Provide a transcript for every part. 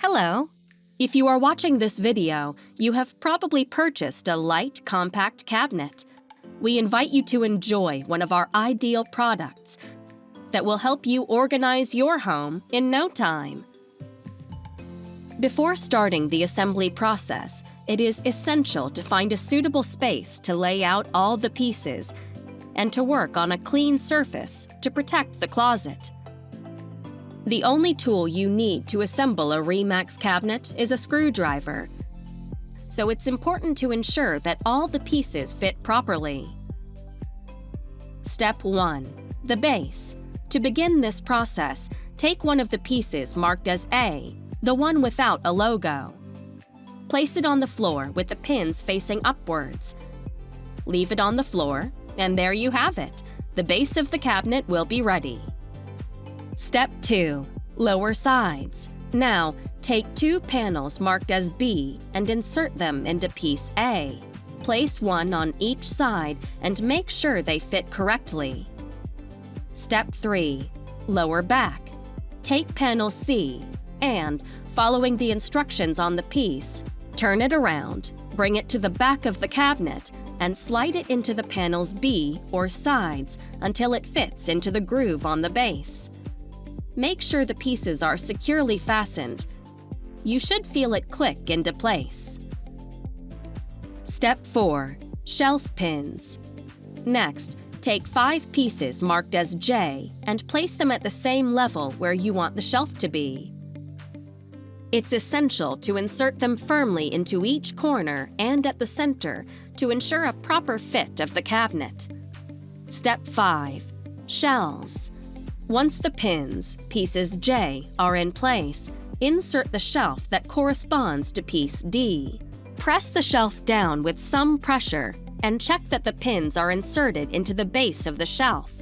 Hello! If you are watching this video, you have probably purchased a light, compact cabinet. We invite you to enjoy one of our ideal products that will help you organize your home in no time. Before starting the assembly process, it is essential to find a suitable space to lay out all the pieces and to work on a clean surface to protect the closet. The only tool you need to assemble a Rimax cabinet is a screwdriver, so it's important to ensure that all the pieces fit properly. Step 1. The base. To begin this process, take one of the pieces marked as A, the one without a logo. Place it on the floor with the pins facing upwards. Leave it on the floor, and there you have it. The base of the cabinet will be ready. Step 2. Lower sides. Now, take two panels marked as B and insert them into piece A. Place one on each side and make sure they fit correctly. Step 3. Lower back. Take panel C and, following the instructions on the piece, turn it around, bring it to the back of the cabinet, and slide it into the panels B or sides until it fits into the groove on the base. Make sure the pieces are securely fastened. You should feel it click into place. Step 4. Shelf pins. Next, take 5 pieces marked as J and place them at the same level where you want the shelf to be. It's essential to insert them firmly into each corner and at the center to ensure a proper fit of the cabinet. Step 5. Shelves. Once the pins, pieces J, are in place, insert the shelf that corresponds to piece D. Press the shelf down with some pressure and check that the pins are inserted into the base of the shelf.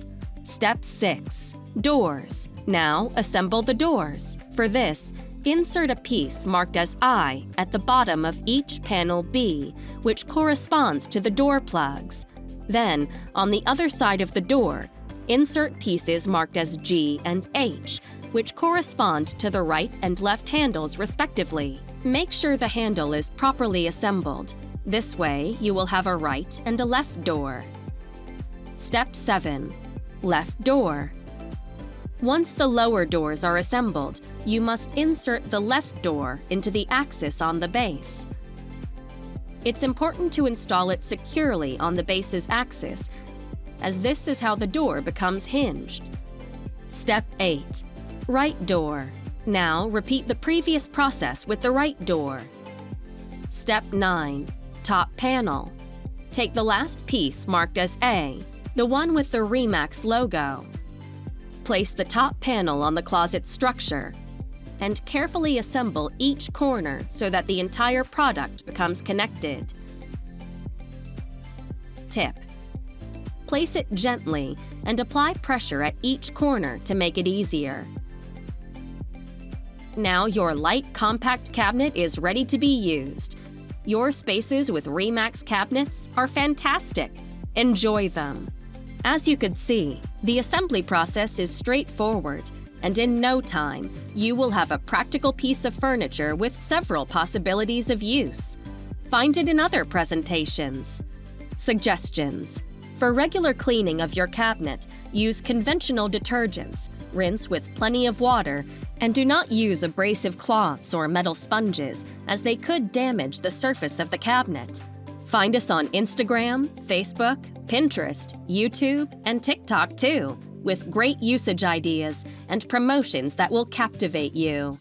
Step 6. Doors. Now assemble the doors. For this, insert a piece marked as I at the bottom of each panel B, which corresponds to the door plugs. Then, on the other side of the door, insert pieces marked as G and H, which correspond to the right and left handles respectively. Make sure the handle is properly assembled. This way, you will have a right and a left door. Step 7. Left door. Once the lower doors are assembled, you must insert the left door into the axis on the base. It's important to install it securely on the base's axis, as this is how the door becomes hinged. Step 8. Right door. Now repeat the previous process with the right door. Step 9. Top panel. Take the last piece marked as A, the one with the Rimax logo. Place the top panel on the closet structure and carefully assemble each corner so that the entire product becomes connected. Tip. Place it gently and apply pressure at each corner to make it easier. Now your light, compact cabinet is ready to be used. Your spaces with Rimax cabinets are fantastic. Enjoy them. As you could see, the assembly process is straightforward, and in no time, you will have a practical piece of furniture with several possibilities of use. Find it in other presentations. Suggestions. For regular cleaning of your cabinet, use conventional detergents, rinse with plenty of water, and do not use abrasive cloths or metal sponges, as they could damage the surface of the cabinet. Find us on Instagram, Facebook, Pinterest, YouTube, and TikTok too, with great usage ideas and promotions that will captivate you.